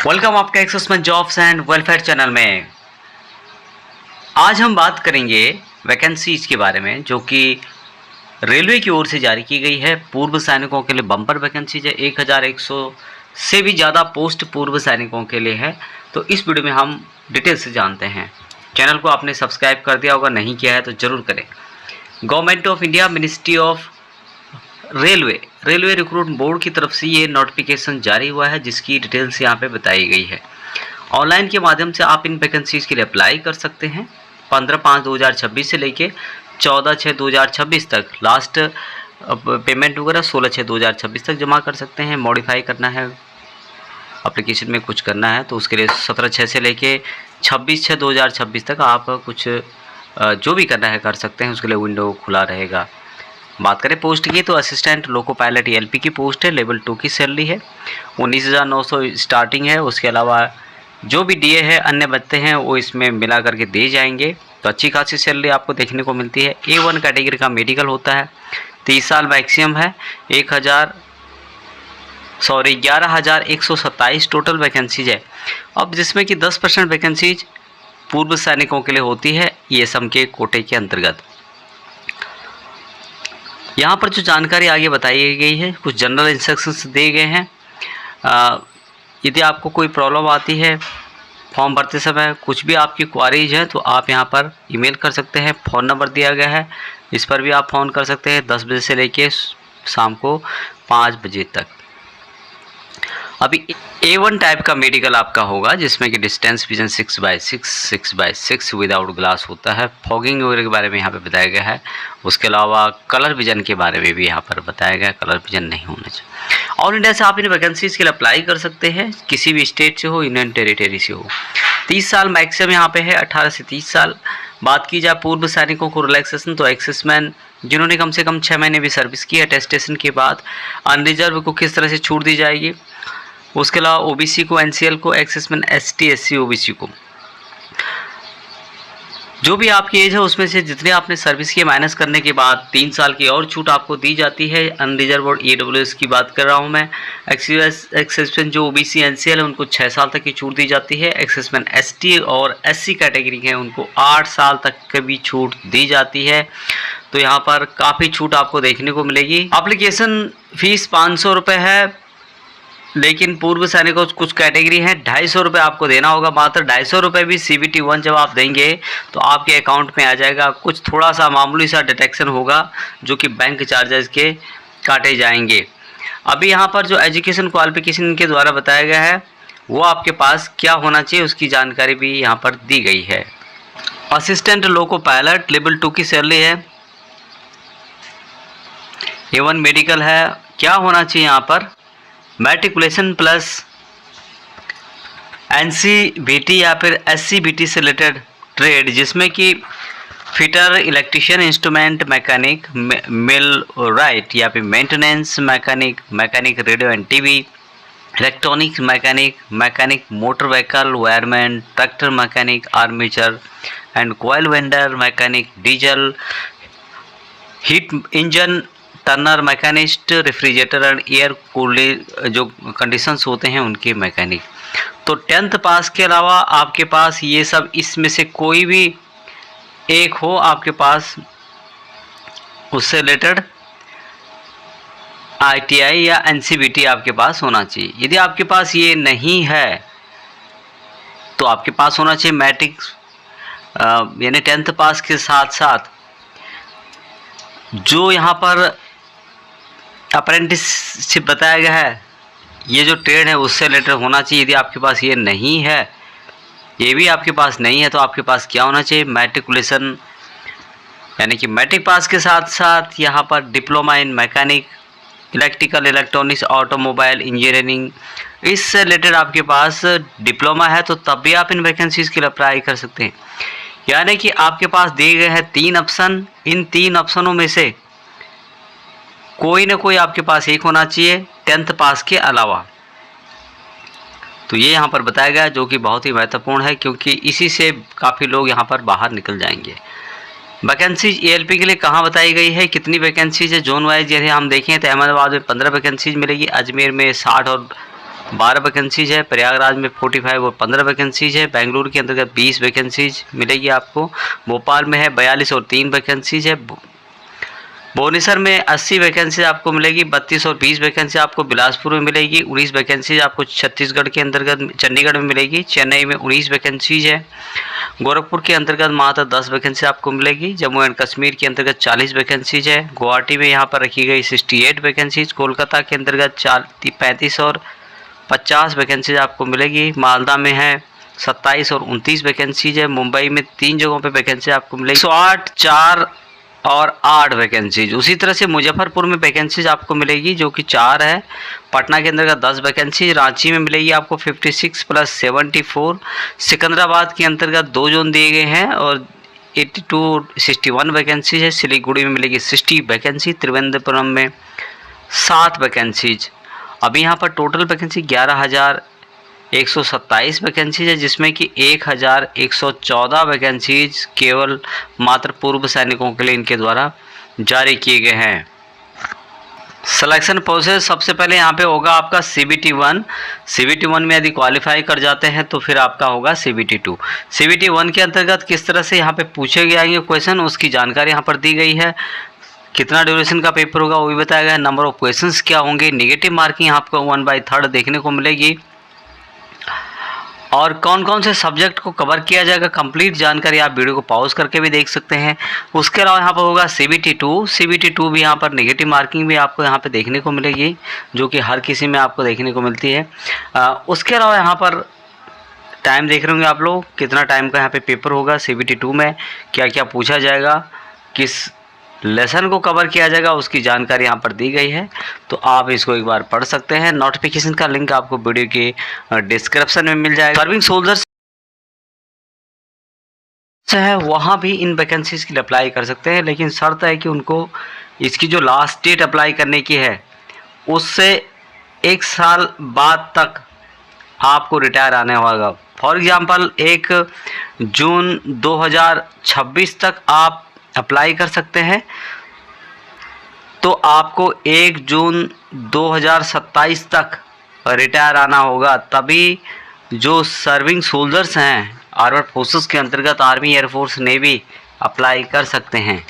Welcome आपका access में jobs and welfare channel में। आज हम बात करेंगे वैकेंसीज के बारे में जो कि रेलवे की ओर से जारी की गई है। पूर्व सैनिकों के लिए बम्पर वैकेंसीज है। 1100 से भी ज़्यादा पोस्ट पूर्व सैनिकों के लिए है। तो इस वीडियो में हम डिटेल से जानते हैं। चैनल को आपने सब्सक्राइब कर दिया होगा, नहीं किया है तो ज़रूर करें। Government of India ministry of railway recruit board की तरफ से ये नोटिफिकेशन जारी हुआ है, जिसकी डिटेल्स यहाँ पे बताई गई है। ऑनलाइन के माध्यम से आप इन वैकेंसीज के लिए अप्लाई कर सकते हैं। 15/5/2026 से लेके 14/6/2026 तक लास्ट पेमेंट वगैरह 16/6/2026 तक जमा कर सकते हैं। मॉडिफाई करना है, एप्लीकेशन में कुछ करना है तो उसके लिए 17/6 से लेके 26/6/2026 तक आप कुछ जो भी करना है कर सकते हैं। उसके लिए विंडो खुला रहेगा। बात करें पोस्ट की तो असिस्टेंट लोको पायलट एलपी की पोस्ट है। लेवल 2 की सैलरी है। 19,900 स्टार्टिंग है। उसके अलावा जो भी डीए है अन्य भत्ते हैं वो इसमें मिला करके दिए जाएंगे। तो अच्छी खासी सैलरी आपको देखने को मिलती है। A1 कैटेगरी का मेडिकल होता है। 30 साल मैक्सिमम है। 11,127 टोटल वैकेंसीज है। अब जिसमें कि 10% वैकेंसीज पूर्व सैनिकों के लिए होती है ESM के कोटे के अंतर्गत। यहाँ पर जो जानकारी आगे बताई गई है, कुछ जनरल इंस्ट्रक्शंस दिए गए हैं। यदि आपको कोई प्रॉब्लम आती है फॉर्म भरते समय, कुछ भी आपकी क्वारीज है तो आप यहाँ पर ईमेल कर सकते हैं। फ़ोन नंबर दिया गया है, इस पर भी आप फ़ोन कर सकते हैं 10 बजे से लेके शाम को 5 बजे तक। अभी A1 टाइप का मेडिकल आपका होगा, जिसमें कि डिस्टेंस विजन 6/6 विदाउट ग्लास होता है। फॉगिंग वगैरह के बारे में यहाँ पे बताया गया है। उसके अलावा कलर विजन के बारे में भी यहाँ पर बताया गया है, कलर विजन नहीं होना चाहिए। ऑल इंडिया से आप इन वैकेंसीज के लिए अप्लाई कर सकते हैं, किसी भी स्टेट से हो, यूनियन टेरिटरी से हो। 30 साल मैक्सिमम यहाँ पे है, 18 से 30 साल। बात की जाए पूर्व सैनिकों को रिलैक्सेशन, तो एक्सेसमैन जिन्होंने कम से कम 6 महीने भी सर्विस की है अटेस्टेशन के बाद, अनरिजर्व को किस तरह से छूट दी जाएगी। उसके अलावा ओबीसी को, एनसीएल को, एक्सेसमैन ST SC ओबीसी को, जो भी आपकी एज है उसमें से जितने आपने सर्विस की माइनस करने के बाद 3 साल की और छूट आपको दी जाती है। अनरिजर्व और EWS की बात कर रहा हूं मैं। एक्सेसमैन जो ओबीसी एनसीएल है उनको 6 साल तक की छूट दी जाती है। एक्सेसमैन ST और SC कैटेगरी है उनको 8 साल तक की भी छूट दी जाती है। तो यहाँ पर काफ़ी छूट आपको देखने को मिलेगी। एप्लीकेशन फीस 500 रुपये है, लेकिन पूर्व सैनिकों कुछ कैटेगरी है 250 रुपये आपको देना होगा। मात्र 250 रुपये भी CBT 1 जब आप देंगे तो आपके अकाउंट में आ जाएगा। कुछ थोड़ा सा मामूली सा डिटेक्शन होगा जो कि बैंक चार्जेस के काटे जाएंगे। अभी यहाँ पर जो एजुकेशन क्वालिफिकेशन इनके द्वारा बताया गया है वो आपके पास क्या होना चाहिए उसकी जानकारी भी यहाँ पर दी गई है। असिस्टेंट लोको पायलट लेवल 2 की सैलरी है। A1 मेडिकल है। क्या होना चाहिए यहाँ पर, मैट्रिकुलेशन प्लस NCVT या फिर SCVT से रिलेटेड ट्रेड, जिसमें कि फिटर, इलेक्ट्रिशियन, इंस्ट्रूमेंट मैकेनिक, मिल राइट या फिर maintenance mechanic, mechanic radio and TV, electronics mechanic, mechanic motor vehicle, wireman, tractor mechanic, armature and coil vendor mechanic, diesel, heat engine Turner machinist, refrigerator and air cooler जो conditions होते हैं उनके mechanic. तो 10th पास के अलावा आपके पास ये सब इसमें से कोई भी एक हो आपके पास, उससे रिलेटेड ITI या NCVT आपके पास होना चाहिए। यदि आपके पास ये नहीं है तो आपके पास होना चाहिए मैट्रिक यानी 10th पास के साथ साथ जो यहाँ पर अप्रेंटिसशिप बताया गया है, ये जो ट्रेड है उससे रिलेटेड होना चाहिए। यदि आपके पास ये नहीं है, ये भी आपके पास नहीं है, तो आपके पास क्या होना चाहिए, मैट्रिकुलेशन यानी कि मैट्रिक पास के साथ साथ यहाँ पर diploma in mechanic, electrical, electronics, automobile engineering, इससे रिलेटेड आपके पास डिप्लोमा है तो तब भी आप इन वैकेंसीज के लिए अप्लाई कर सकते हैं। यानी कि आपके पास दिए गए हैं 3 ऑप्शन, इन 3 ऑप्शनों में से कोई ना कोई आपके पास एक होना चाहिए 10th पास के अलावा। तो ये यहाँ पर बताया गया जो कि बहुत ही महत्वपूर्ण है, क्योंकि इसी से काफ़ी लोग यहाँ पर बाहर निकल जाएंगे। वैकेंसीज ALP के लिए कहाँ बताई गई है, कितनी वैकेंसीज है जोन वाइज, जैसे हम देखें तो अहमदाबाद में 15 वैकेंसीज मिलेगी, अजमेर में 60 और 12 वैकेंसीज है। प्रयागराज में 45 और 15 वैकेंसीज है। बेंगलुरु के अंतर्गत 20 वैकेंसीज मिलेगी आपको। भोपाल में है 42 और 3 वैकेंसीज है। भुवनेश्वर में 80 वैकेंसी आपको मिलेगी। 32 और 20 वैकेंसी आपको बिलासपुर में मिलेगी। 19 वैकेंसी आपको छत्तीसगढ़ के अंतर्गत चंडीगढ़ में मिलेगी। चेन्नई में 19 वैकेंसीज है। गोरखपुर के अंतर्गत मात्र 10 वैकेंसी आपको मिलेगी। जम्मू एंड कश्मीर के अंतर्गत 40 वैकेंसीज है। गुवाहाटी में यहाँ पर रखी गई 68 वैकेंसीज। कोलकाता के अंतर्गत 35 और 50 वैकेंसीज आपको मिलेगी। मालदा में है 27 और 29 वैकेंसीज है। मुंबई में 3 जगहों पे वैकेंसी आपको मिलेगी। 108, 4 और 8 वैकेंसीज। उसी तरह से मुजफ्फरपुर में वैकेंसीज आपको मिलेगी जो कि 4 है। पटना के अंतर्गत 10 वैकेंसी। रांची में मिलेगी आपको 56 + 74। सिकंदराबाद के अंतर्गत 2 जोन दिए गए हैं और 82 61 वैकेंसीज है। सिलीगुड़ी में मिलेगी 60 वैकेंसी। त्रिवेंद्रपुरम में 7 वैकेंसीज। अभी यहाँ पर टोटल वैकेंसी 11,127 वैकेंसीज है, जिसमें कि 1,114 वैकेंसीज केवल मात्र पूर्व सैनिकों के लिए इनके द्वारा जारी किए गए हैं। सिलेक्शन प्रोसेस सबसे पहले यहाँ पे होगा आपका CBT 1। CBT 1 में यदि क्वालिफाई कर जाते हैं तो फिर आपका होगा CBT 2। CBT 1 के अंतर्गत किस तरह से यहाँ पे पूछे जाएंगे क्वेश्चन, उसकी जानकारी यहाँ पर दी गई है। कितना ड्यूरेशन का पेपर होगा वो भी बताया गया है। नंबर ऑफ क्वेश्चंस क्या होंगे। नेगेटिव मार्किंग आपको 1/3 देखने को मिलेगी। और कौन कौन से सब्जेक्ट को कवर किया जाएगा, कंप्लीट जानकारी आप वीडियो को पॉज करके भी देख सकते हैं। उसके अलावा यहाँ पर होगा CBT 2। CBT 2 भी यहाँ पर नेगेटिव मार्किंग भी आपको यहाँ पे देखने को मिलेगी, जो कि हर किसी में आपको देखने को मिलती है। उसके अलावा यहाँ पर टाइम देख रहे होंगे आप लोग, कितना टाइम का यहाँ पे पेपर होगा। CBT 2 में क्या क्या पूछा जाएगा, किस लेसन को कवर किया जाएगा, उसकी जानकारी यहाँ पर दी गई है। तो आप इसको एक बार पढ़ सकते हैं। नोटिफिकेशन का लिंक आपको वीडियो के डिस्क्रिप्शन में मिल जाएगा। सर्विंग सोल्जर्स है वहाँ भी इन वैकेंसीज के लिए अप्लाई कर सकते हैं, लेकिन शर्त है कि उनको इसकी जो लास्ट डेट अप्लाई करने की है उससे 1 साल बाद तक आपको रिटायर आने होगा। फॉर एग्जांपल 1 जून 2026 तक आप अप्लाई कर सकते हैं, तो आपको 1 जून 2027 तक रिटायर आना होगा, तभी जो सर्विंग सोल्जर्स हैं आर्मड फोर्सेस के अंतर्गत आर्मी, एयरफोर्स, नेवी अप्लाई कर सकते हैं।